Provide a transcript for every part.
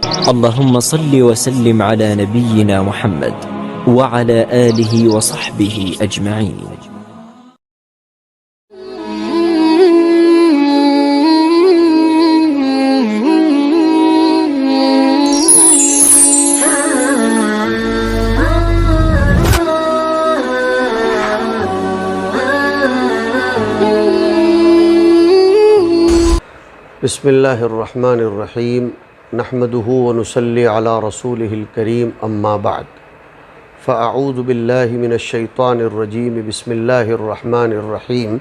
اللهم صل وسلم على نبينا محمد وعلى آله وصحبه أجمعين. بسم اللہ الرحمن الرحیم نحمده ونصلی علی رسولہ الکریم اما بعد فاعوذ باللہ من الشیطان الرجیم بسم اللہ الرحمن الرحیم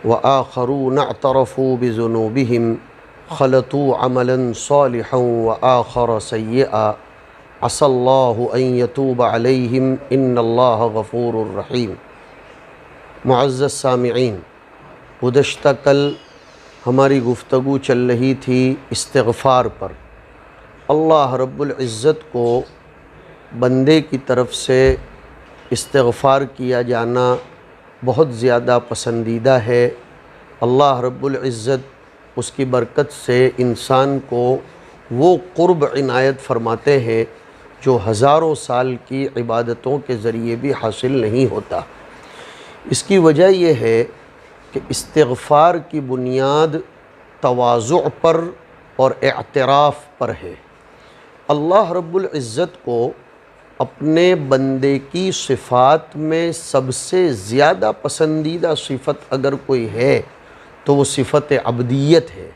وآخرون اعترفوا بذنوبهم خلطوا عملا صالحا وآخر سیئا عسى اللہ ان یتوب علیہم ان اللہ غفور رحیم۔ معزز سامعین، گزشتہ کل ہماری گفتگو چل رہی تھی استغفار پر۔ اللہ رب العزت کو بندے کی طرف سے استغفار کیا جانا بہت زیادہ پسندیدہ ہے۔ اللہ رب العزت اس کی برکت سے انسان کو وہ قرب عنایت فرماتے ہیں جو ہزاروں سال کی عبادتوں کے ذریعے بھی حاصل نہیں ہوتا۔ اس کی وجہ یہ ہے کہ استغفار کی بنیاد تواضع پر اور اعتراف پر ہے۔ اللہ رب العزت کو اپنے بندے کی صفات میں سب سے زیادہ پسندیدہ صفت اگر کوئی ہے تو وہ صفت عبدیت ہے،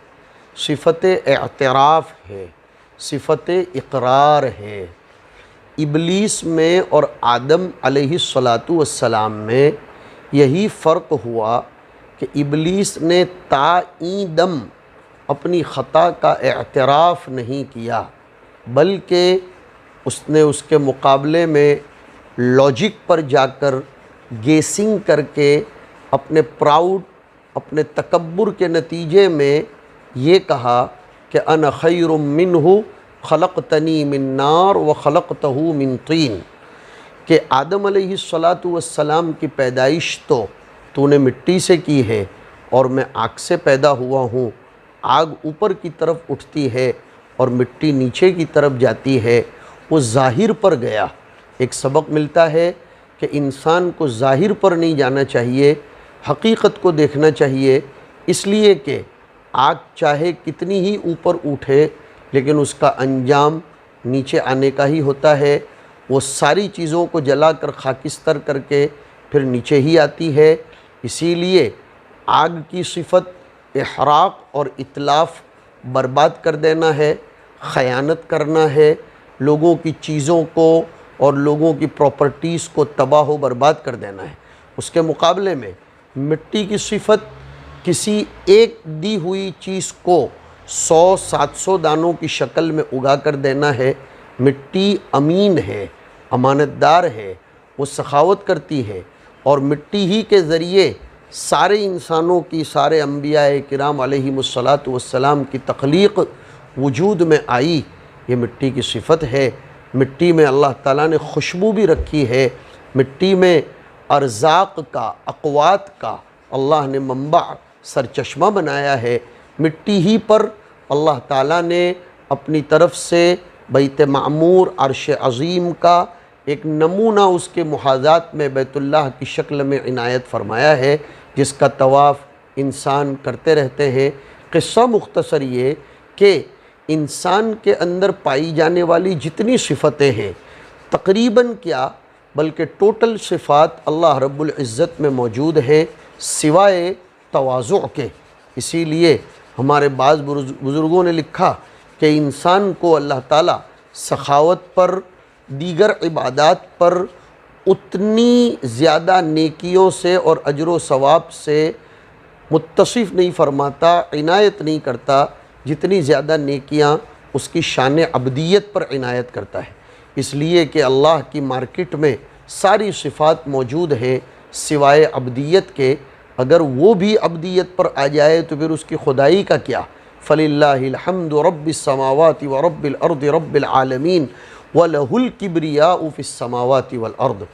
صفت اعتراف ہے، صفت اقرار ہے۔ ابلیس میں اور آدم علیہ السلام میں یہی فرق ہوا کہ ابلیس نے تائیں دم اپنی خطا کا اعتراف نہیں کیا، بلکہ اس نے اس کے مقابلے میں لاجک پر جا کر گیسنگ کر کے اپنے پراؤڈ، اپنے تکبر کے نتیجے میں یہ کہا کہ انا خیر منہ خلقتنی من نار وخلقتہ من طین، کہ آدم علیہ السلام کی پیدائش تو نے مٹی سے کی ہے اور میں آگ سے پیدا ہوا ہوں۔ آگ اوپر کی طرف اٹھتی ہے اور مٹی نیچے کی طرف جاتی ہے۔ وہ ظاہر پر گیا۔ ایک سبق ملتا ہے کہ انسان کو ظاہر پر نہیں جانا چاہیے، حقیقت کو دیکھنا چاہیے، اس لیے کہ آگ چاہے کتنی ہی اوپر اٹھے لیکن اس کا انجام نیچے آنے کا ہی ہوتا ہے۔ وہ ساری چیزوں کو جلا کر خاکستر کر کے پھر نیچے ہی آتی ہے۔ اسی لیے آگ کی صفت احراق اور اتلاف، برباد کر دینا ہے، خیانت کرنا ہے، لوگوں کی چیزوں کو اور لوگوں کی پراپرٹیز کو تباہ و برباد کر دینا ہے۔ اس کے مقابلے میں مٹی کی صفت کسی ایک دی ہوئی چیز کو 100-700 دانوں کی شکل میں اگا کر دینا ہے۔ مٹی امین ہے، امانت دار ہے، وہ سخاوت کرتی ہے، اور مٹی ہی کے ذریعے سارے انسانوں کی، سارے انبیاء کرام علیہ السلام کی تخلیق وجود میں آئی۔ یہ مٹی کی صفت ہے۔ مٹی میں اللہ تعالیٰ نے خوشبو بھی رکھی ہے۔ مٹی میں ارزاق کا، اقوات کا اللہ نے منبع، سرچشمہ بنایا ہے۔ مٹی ہی پر اللہ تعالیٰ نے اپنی طرف سے بیت معمور، عرش عظیم کا ایک نمونہ اس کے محاذات میں بیت اللہ کی شکل میں عنایت فرمایا ہے، جس کا طواف انسان کرتے رہتے ہیں۔ قصہ مختصر یہ کہ انسان کے اندر پائی جانے والی جتنی صفتیں ہیں، تقریباً کیا بلکہ ٹوٹل صفات اللہ رب العزت میں موجود ہیں سوائے تواضع کے۔ اسی لیے ہمارے بعض بزرگوں نے لکھا کہ انسان کو اللہ تعالیٰ سخاوت پر، دیگر عبادات پر اتنی زیادہ نیکیوں سے اور اجر و ثواب سے متصف نہیں فرماتا، عنایت نہیں کرتا، جتنی زیادہ نیکیاں اس کی شان عبدیت پر عنایت کرتا ہے۔ اس لیے کہ اللہ کی مارکیٹ میں ساری صفات موجود ہیں سوائے عبدیت کے۔ اگر وہ بھی عبدیت پر آ جائے تو پھر اس کی خدائی کا کیا؟ فَلِلَّهِ الْحَمْدُ رَبِّ السَّمَاوَاتِ وَرَبِّ الْأَرْضِ رَبِّ الْعَالَمِينَ وَلَهُ الْكِبْرِيَاءُ فِي السَّمَاوَاتِ وَالْأَرْضِ۔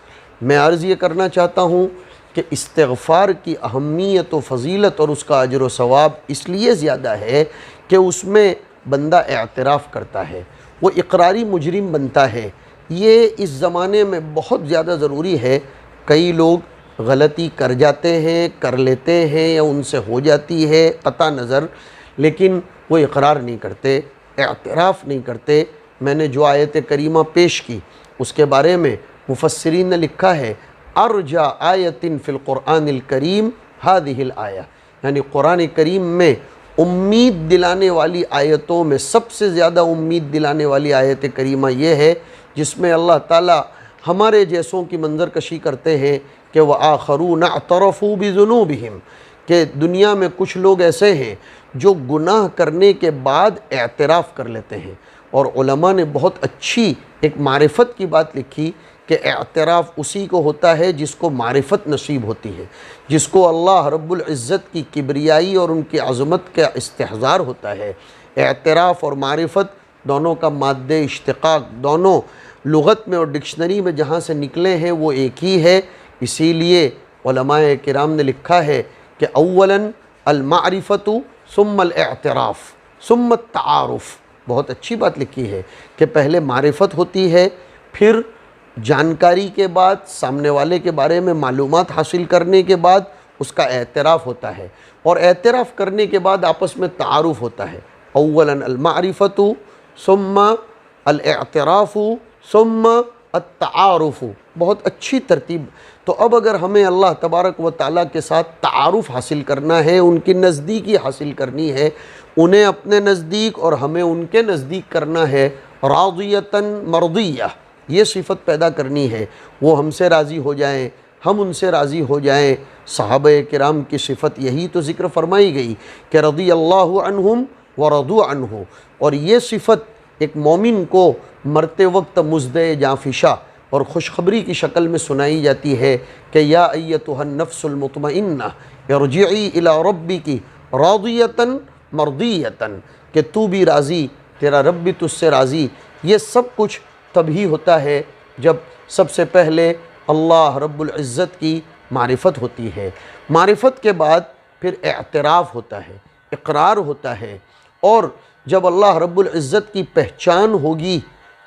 میں عرض یہ کرنا چاہتا ہوں کہ استغفار کی اہمیت و فضیلت اور اس کا اجر و ثواب اس لیے زیادہ ہے کہ اس میں بندہ اعتراف کرتا ہے، وہ اقراری مجرم بنتا ہے۔ یہ اس زمانے میں بہت زیادہ ضروری ہے۔ کئی لوگ غلطی کر جاتے ہیں، کر لیتے ہیں یا ان سے ہو جاتی ہے قطع نظر، لیکن وہ اقرار نہیں کرتے، اعتراف نہیں کرتے۔ میں نے جو آیت کریمہ پیش کی اس کے بارے میں مفسرین نے لکھا ہے ارجا آیت فی القرآن الکریم ہذہ الآیہ، یعنی قرآن کریم میں امید دلانے والی آیتوں میں سب سے زیادہ امید دلانے والی آیت کریمہ یہ ہے جس میں اللہ تعالیٰ ہمارے جیسوں کی منظر کشی کرتے ہیں کہ وَآخَرُونَ اعْتَرَفُوا بِذُنُوبِهِمْ، کہ دنیا میں کچھ لوگ ایسے ہیں جو گناہ کرنے کے بعد اعتراف کر لیتے ہیں۔ اور علماء نے بہت اچھی ایک معرفت کی بات لکھی کہ اعتراف اسی کو ہوتا ہے جس کو معرفت نصیب ہوتی ہے، جس کو اللہ رب العزت کی کبریائی اور ان کی عظمت کا استحضار ہوتا ہے۔ اعتراف اور معرفت دونوں کا مادہ اشتقاق دونوں لغت میں اور ڈکشنری میں جہاں سے نکلے ہیں وہ ایک ہی ہے۔ اسی لیے علماء کرام نے لکھا ہے کہ اولاً المعرفت ثم الاعتراف ثم التعارف، بہت اچھی بات لکھی ہے کہ پہلے معرفت ہوتی ہے، پھر جانکاری کے بعد سامنے والے کے بارے میں معلومات حاصل کرنے کے بعد اس کا اعتراف ہوتا ہے، اور اعتراف کرنے کے بعد آپس میں تعارف ہوتا ہے۔ اولاً المعرفت ثم الاعتراف ثم التعارف، بہت اچھی ترتیب۔ تو اب اگر ہمیں اللہ تبارک و تعالیٰ کے ساتھ تعارف حاصل کرنا ہے، ان کی نزدیکی حاصل کرنی ہے، انہیں اپنے نزدیک اور ہمیں ان کے نزدیک کرنا ہے، راضیتاً مرضیہ، یہ صفت پیدا کرنی ہے، وہ ہم سے راضی ہو جائیں، ہم ان سے راضی ہو جائیں۔ صحابہ کرام کی صفت یہی تو ذکر فرمائی گئی کہ رضی اللہ عنہم ورضوا عنہ، اور یہ صفت ایک مومن کو مرتے وقت مزدِ جانفشا اور خوشخبری کی شکل میں سنائی جاتی ہے کہ یا ایتھا النفس المطمئنہ ارجعی الی ربک راضیۃ مرضیۃ، کہ تو بھی راضی، تیرا رب بھی تجھ سے راضی۔ یہ سب کچھ تبھی ہوتا ہے جب سب سے پہلے اللہ رب العزت کی معرفت ہوتی ہے، معرفت کے بعد پھر اعتراف ہوتا ہے، اقرار ہوتا ہے، اور جب اللہ رب العزت کی پہچان ہوگی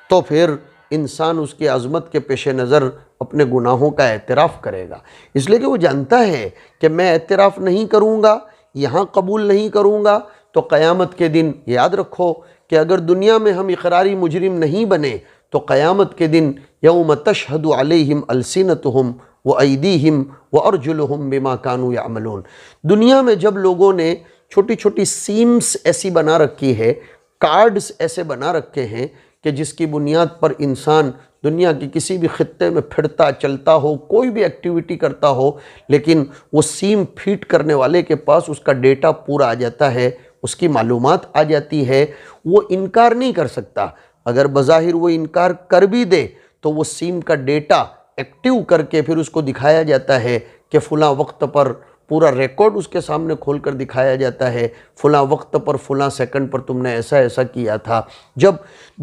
تو پھر انسان اس کی عظمت کے پیش نظر اپنے گناہوں کا اعتراف کرے گا، اس لیے کہ وہ جانتا ہے کہ میں اعتراف نہیں کروں گا، یہاں قبول نہیں کروں گا تو قیامت کے دن یاد رکھو کہ اگر دنیا میں ہم اقراری مجرم نہیں بنے تو قیامت کے دن یوم تشہد علیہم السنتہم وایدیہم وارجلہم بما کانوا یعملون، دنیا میں جب لوگوں نے چھوٹی چھوٹی سیمز ایسی بنا رکھی ہے، کارڈز ایسے بنا رکھے ہیں کہ جس کی بنیاد پر انسان دنیا کی کسی بھی خطے میں پھرتا چلتا ہو، کوئی بھی ایکٹیویٹی کرتا ہو، لیکن وہ سیم فیٹ کرنے والے کے پاس اس کا ڈیٹا پورا آ جاتا ہے، اس کی معلومات آ جاتی ہے، وہ انکار نہیں کر سکتا۔ اگر بظاہر وہ انکار کر بھی دے تو وہ سیم کا ڈیٹا ایکٹیو کر کے پھر اس کو دکھایا جاتا ہے کہ فلاں وقت پر پورا ریکارڈ اس کے سامنے کھول کر دکھایا جاتا ہے، فلاں وقت پر فلاں سیکنڈ پر تم نے ایسا ایسا کیا تھا۔ جب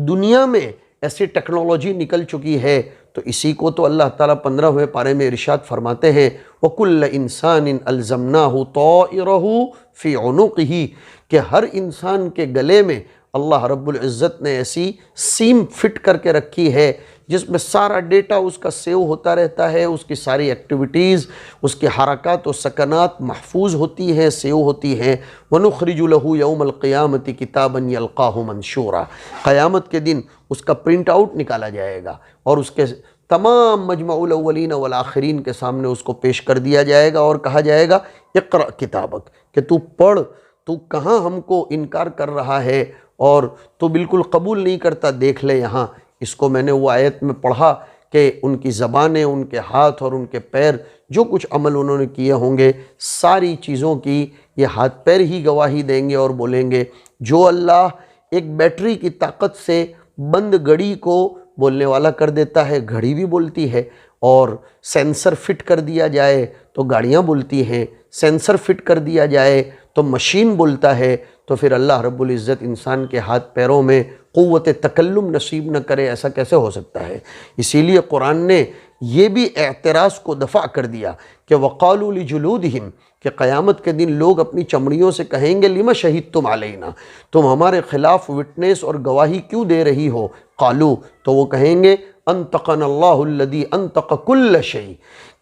دنیا میں ایسی ٹیکنالوجی نکل چکی ہے تو اسی کو تو اللہ تعالیٰ 15ویں پارے میں ارشاد فرماتے ہیں وَكُلَّ إِنسَانٍ أَلْزَمْنَاهُ طَائِرَهُ فِي عُنُقِهِ، کہ ہر انسان کے گلے میں اللہ رب العزت نے ایسی سیم فٹ کر کے رکھی ہے جس میں سارا ڈیٹا اس کا سیو ہوتا رہتا ہے، اس کی ساری ایکٹیویٹیز، اس کے حرکات و سکنات محفوظ ہوتی ہیں، سیو ہوتی ہیں۔ وَنُخْرِجُ لَهُ يَوْمَ الْقِيَامَةِ كِتَابًا يَلْقَاهُ مَنْشُورًا، قیامت کے دن اس کا پرنٹ آؤٹ نکالا جائے گا اور اس کے تمام مجمع الاولین والآخرین کے سامنے اس کو پیش کر دیا جائے گا اور کہا جائے گا اقرأ کتابک، کہ تو پڑھ، تو کہاں ہم کو انکار کر رہا ہے اور تو بالکل قبول نہیں کرتا، دیکھ لے یہاں۔ اس کو میں نے وہ آیت میں پڑھا کہ ان کی زبانیں، ان کے ہاتھ اور ان کے پیر، جو کچھ عمل انہوں نے کیے ہوں گے، ساری چیزوں کی یہ ہاتھ پیر ہی گواہی دیں گے اور بولیں گے جو اللہ ایک بیٹری کی طاقت سے بند گھڑی کو بولنے والا کر دیتا ہے، گھڑی بھی بولتی ہے، اور سینسر فٹ کر دیا جائے تو گاڑیاں بولتی ہیں، سینسر فٹ کر دیا جائے تو مشین بولتا ہے، تو پھر اللہ رب العزت انسان کے ہاتھ پیروں میں قوت تکلم نصیب نہ کرے، ایسا کیسے ہو سکتا ہے؟ اسی لیے قرآن نے یہ بھی اعتراض کو دفع کر دیا کہ وَقَالُوا لِجُلُودِهِمْ کہ قیامت کے دن لوگ اپنی چمڑیوں سے کہیں گے لِمَ شَهِدْتُمْ عَلَيْنَا تم ہمارے خلاف وٹنس اور گواہی کیوں دے رہی ہو؟ قالو تو وہ کہیں گے انطقنا اللہ الذی انطق کل شیء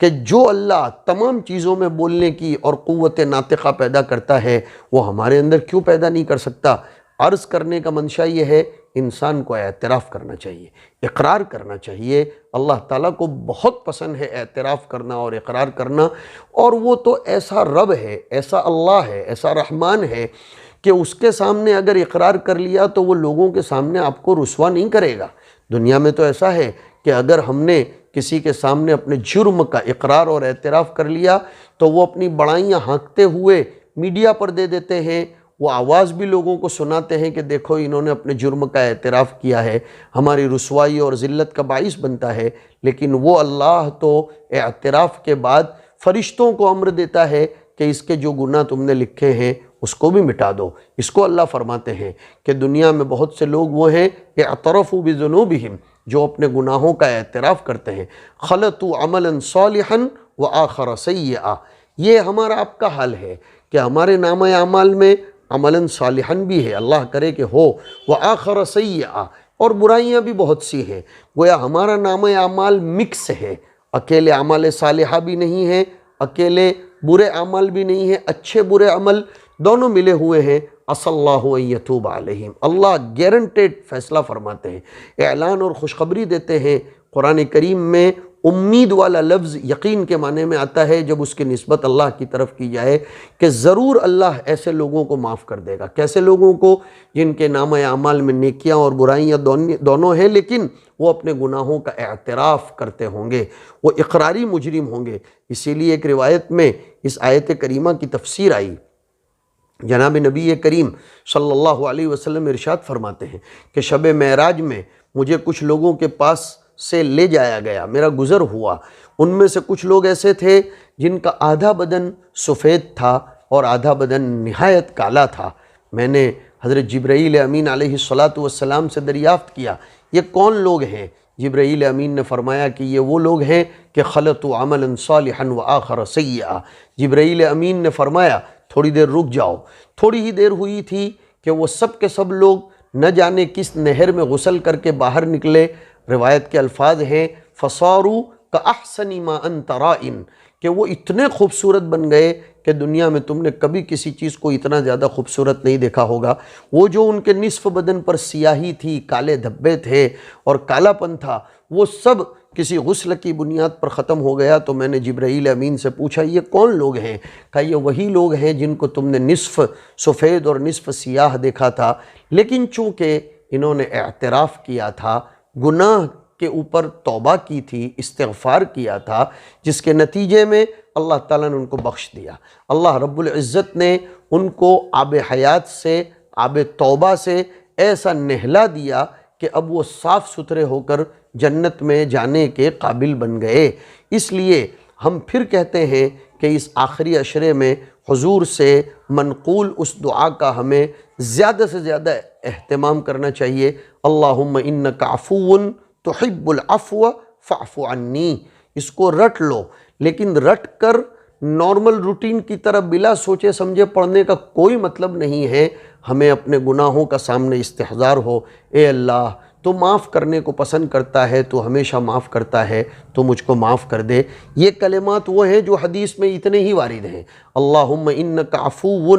کہ جو اللہ تمام چیزوں میں بولنے کی اور قوت ناطقہ پیدا کرتا ہے وہ ہمارے اندر کیوں پیدا نہیں کر سکتا؟ عرض کرنے کا منشا یہ ہے انسان کو اعتراف کرنا چاہیے، اقرار کرنا چاہیے۔ اللہ تعالیٰ کو بہت پسند ہے اعتراف کرنا اور اقرار کرنا، اور وہ تو ایسا رب ہے، ایسا اللہ ہے، ایسا رحمان ہے کہ اس کے سامنے اگر اقرار کر لیا تو وہ لوگوں کے سامنے آپ کو رسوا نہیں کرے گا۔ دنیا میں تو ایسا ہے کہ اگر ہم نے کسی کے سامنے اپنے جرم کا اقرار اور اعتراف کر لیا تو وہ اپنی بڑائیاں ہانکتے ہوئے میڈیا پر دے دیتے ہیں، وہ آواز بھی لوگوں کو سناتے ہیں کہ دیکھو انہوں نے اپنے جرم کا اعتراف کیا ہے، ہماری رسوائی اور ذلت کا باعث بنتا ہے۔ لیکن وہ اللہ تو اعتراف کے بعد فرشتوں کو امر دیتا ہے کہ اس کے جو گناہ تم نے لکھے ہیں اس کو بھی مٹا دو۔ اس کو اللہ فرماتے ہیں کہ دنیا میں بہت سے لوگ وہ ہیں اعترفوا بذنوبہم جو اپنے گناہوں کا اعتراف کرتے ہیں، خلطوا عملا صالحا وآخر سیئا۔ یہ ہمارا آپ کا حال ہے کہ ہمارے نامہ اعمال میں عملاً صالحاً بھی ہے، اللہ کرے کہ ہو، وآخر سیئا، اور برائیاں بھی بہت سی ہیں۔ گویا ہمارا نامہ اعمال مکس ہے، اکیلے اعمال صالحہ بھی نہیں ہیں، اکیلے برے اعمال بھی نہیں ہیں، اچھے برے عمل دونوں ملے ہوئے ہیں۔ عسى اللہ ان یتوب علیہم، اللہ گارنٹیڈ فیصلہ فرماتے ہیں، اعلان اور خوشخبری دیتے ہیں۔ قرآن کریم میں امید والا لفظ یقین کے معنی میں آتا ہے جب اس کی نسبت اللہ کی طرف کی جائے کہ ضرور اللہ ایسے لوگوں کو معاف کر دے گا۔ کیسے لوگوں کو؟ جن کے نامہ اعمال میں نیکیاں اور برائیاں دونوں ہیں، لیکن وہ اپنے گناہوں کا اعتراف کرتے ہوں گے، وہ اقراری مجرم ہوں گے۔ اسی لیے ایک روایت میں اس آیت کریمہ کی تفسیر آئی، جناب نبی کریم صلی اللہ علیہ وسلم ارشاد فرماتے ہیں کہ شب معراج میں مجھے کچھ لوگوں کے پاس سے لے جایا گیا، میرا گزر ہوا۔ ان میں سے کچھ لوگ ایسے تھے جن کا آدھا بدن سفید تھا اور آدھا بدن نہایت کالا تھا۔ میں نے حضرت جبرائیل امین علیہ السلام سے دریافت کیا یہ کون لوگ ہیں؟ جبرائیل امین نے فرمایا کہ یہ وہ لوگ ہیں کہ خلطوا عملا صالحا وآخر سیئا۔ جبرائیل امین نے فرمایا تھوڑی دیر رک جاؤ۔ تھوڑی ہی دیر ہوئی تھی کہ وہ سب کے سب لوگ نہ جانے کس نہر میں غسل کر کے باہر نکلے۔ روایت کے الفاظ ہیں فَصَارُوا كَأَحْسَنِ مَا أَنْتَ رَائِن، کہ وہ اتنے خوبصورت بن گئے کہ دنیا میں تم نے کبھی کسی چیز کو اتنا زیادہ خوبصورت نہیں دیکھا ہوگا۔ وہ جو ان کے نصف بدن پر سیاہی تھی، کالے دھبے تھے اور کالا پن تھا، وہ سب کسی غسل کی بنیاد پر ختم ہو گیا۔ تو میں نے جبرائیل امین سے پوچھا یہ کون لوگ ہیں؟ کہا یہ وہی لوگ ہیں جن کو تم نے نصف سفید اور نصف سیاہ دیکھا تھا، لیکن چونکہ انہوں نے اعتراف کیا تھا، گناہ کے اوپر توبہ کی تھی، استغفار کیا تھا، جس کے نتیجے میں اللہ تعالیٰ نے ان کو بخش دیا۔ اللہ رب العزت نے ان کو آب حیات سے، آب توبہ سے ایسا نہلا دیا کہ اب وہ صاف ستھرے ہو کر جنت میں جانے کے قابل بن گئے۔ اس لیے ہم پھر کہتے ہیں کہ اس آخری عشرے میں حضور سے منقول اس دعا کا ہمیں زیادہ سے زیادہ اہتمام کرنا چاہیے، اللہم انک عفو تحب العفو فاعف عنی۔ اس کو رٹ لو، لیکن رٹ کر نارمل روٹین کی طرح بلا سوچے سمجھے پڑھنے کا کوئی مطلب نہیں ہے۔ ہمیں اپنے گناہوں کا سامنے استحضار ہو، اے اللہ تو معاف کرنے کو پسند کرتا ہے، تو ہمیشہ معاف کرتا ہے، تو مجھ کو معاف کر دے۔ یہ کلمات وہ ہیں جو حدیث میں اتنے ہی وارد ہیں، اللہم انک عفو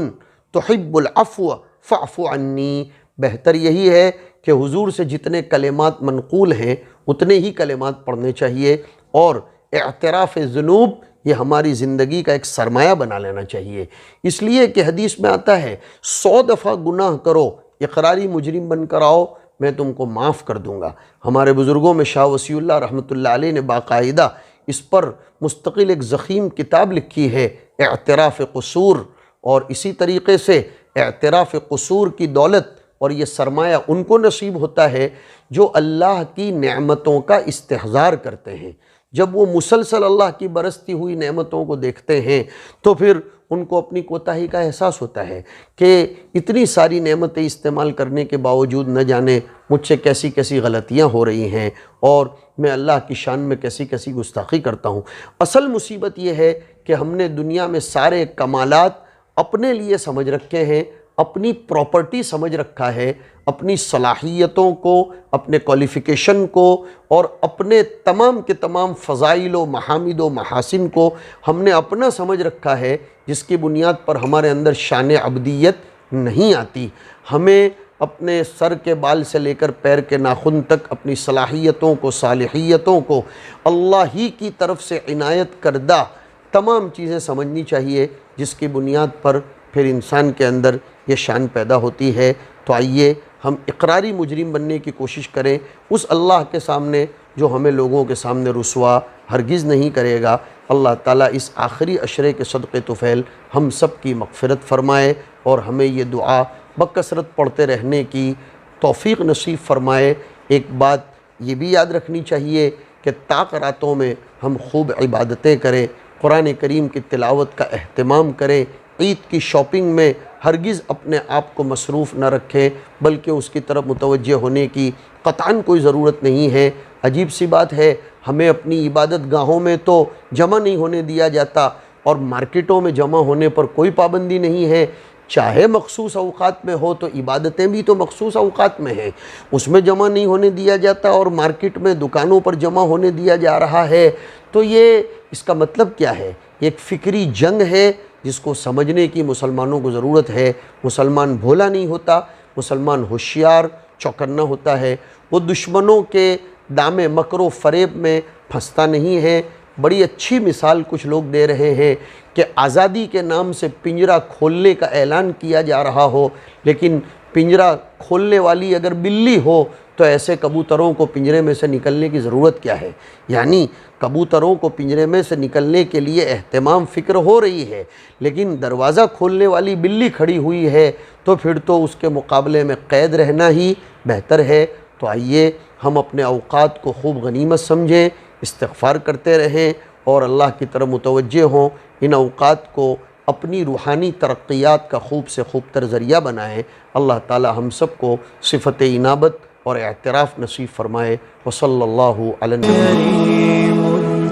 تحب العفو فاعف عنی۔ بہتر یہی ہے کہ حضور سے جتنے کلمات منقول ہیں اتنے ہی کلمات پڑھنے چاہیے، اور اعتراف ذنوب یہ ہماری زندگی کا ایک سرمایہ بنا لینا چاہیے۔ اس لیے کہ حدیث میں آتا ہے 100 دفعہ گناہ کرو، اقراری مجرم بن کر آؤ، میں تم کو معاف کر دوں گا۔ ہمارے بزرگوں میں شاہ وصی اللہ رحمۃ اللہ علیہ نے باقاعدہ اس پر مستقل ایک ضخیم کتاب لکھی ہے، اعتراف قصور، اور اسی طریقے سے اعتراف قصور کی دولت اور یہ سرمایہ ان کو نصیب ہوتا ہے جو اللہ کی نعمتوں کا استحضار کرتے ہیں۔ جب وہ مسلسل اللہ کی برستی ہوئی نعمتوں کو دیکھتے ہیں تو پھر ان کو اپنی کوتاہی کا احساس ہوتا ہے کہ اتنی ساری نعمتیں استعمال کرنے کے باوجود نہ جانے مجھ سے کیسی کیسی غلطیاں ہو رہی ہیں اور میں اللہ کی شان میں کیسی کیسی گستاخی کرتا ہوں۔ اصل مصیبت یہ ہے کہ ہم نے دنیا میں سارے کمالات اپنے لیے سمجھ رکھے ہیں، اپنی پراپرٹی سمجھ رکھا ہے، اپنی صلاحیتوں کو، اپنے کوالیفیکیشن کو اور اپنے تمام کے تمام فضائل و محامد و محاسن کو ہم نے اپنا سمجھ رکھا ہے، جس کی بنیاد پر ہمارے اندر شان عبدیت نہیں آتی۔ ہمیں اپنے سر کے بال سے لے کر پیر کے ناخن تک اپنی صلاحیتوں کو، صالحیتوں کو اللہ ہی کی طرف سے عنایت کردہ تمام چیزیں سمجھنی چاہیے، جس کی بنیاد پر پھر انسان کے اندر یہ شان پیدا ہوتی ہے۔ تو آئیے ہم اقراری مجرم بننے کی کوشش کریں اس اللہ کے سامنے جو ہمیں لوگوں کے سامنے رسوا ہرگز نہیں کرے گا۔ اللہ تعالیٰ اس آخری عشرے کے صدقے طفیل ہم سب کی مغفرت فرمائے اور ہمیں یہ دعا بکثرت پڑھتے رہنے کی توفیق نصیب فرمائے۔ ایک بات یہ بھی یاد رکھنی چاہیے کہ طاق راتوں میں ہم خوب عبادتیں کریں، قرآن کریم کی تلاوت کا اہتمام کریں، عید کی شاپنگ میں ہرگز اپنے آپ کو مصروف نہ رکھیں، بلکہ اس کی طرف متوجہ ہونے کی قطعاً کوئی ضرورت نہیں ہے۔ عجیب سی بات ہے، ہمیں اپنی عبادت گاہوں میں تو جمع نہیں ہونے دیا جاتا اور مارکیٹوں میں جمع ہونے پر کوئی پابندی نہیں ہے۔ چاہے مخصوص اوقات میں ہو تو عبادتیں بھی تو مخصوص اوقات میں ہیں، اس میں جمع نہیں ہونے دیا جاتا اور مارکیٹ میں دکانوں پر جمع ہونے دیا جا رہا ہے۔ تو یہ اس کا مطلب کیا ہے؟ ایک فکری جنگ ہے جس کو سمجھنے کی مسلمانوں کو ضرورت ہے۔ مسلمان بھولا نہیں ہوتا، مسلمان ہوشیار چوکنا ہوتا ہے، وہ دشمنوں کے دام مکر و فریب میں پھنستا نہیں ہے۔ بڑی اچھی مثال کچھ لوگ دے رہے ہیں کہ آزادی کے نام سے پنجرہ کھولنے کا اعلان کیا جا رہا ہو، لیکن پنجرہ کھولنے والی اگر بلی ہو تو ایسے کبوتروں کو پنجرے میں سے نکلنے کی ضرورت کیا ہے؟ یعنی کبوتروں کو پنجرے میں سے نکلنے کے لیے اہتمام فکر ہو رہی ہے، لیکن دروازہ کھولنے والی بلی کھڑی ہوئی ہے تو پھر تو اس کے مقابلے میں قید رہنا ہی بہتر ہے۔ تو آئیے ہم اپنے اوقات کو خوب غنیمت سمجھیں، استغفار کرتے رہیں اور اللہ کی طرف متوجہ ہوں، ان اوقات کو اپنی روحانی ترقیات کا خوب سے خوب تر ذریعہ بنائیں۔ اللہ تعالی ہم سب کو صفت انابت اور اعتراف نصیب فرمائے۔ وصلی اللہ علی النبی۔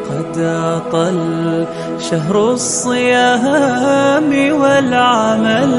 قد أقل شهر الصيام والعمل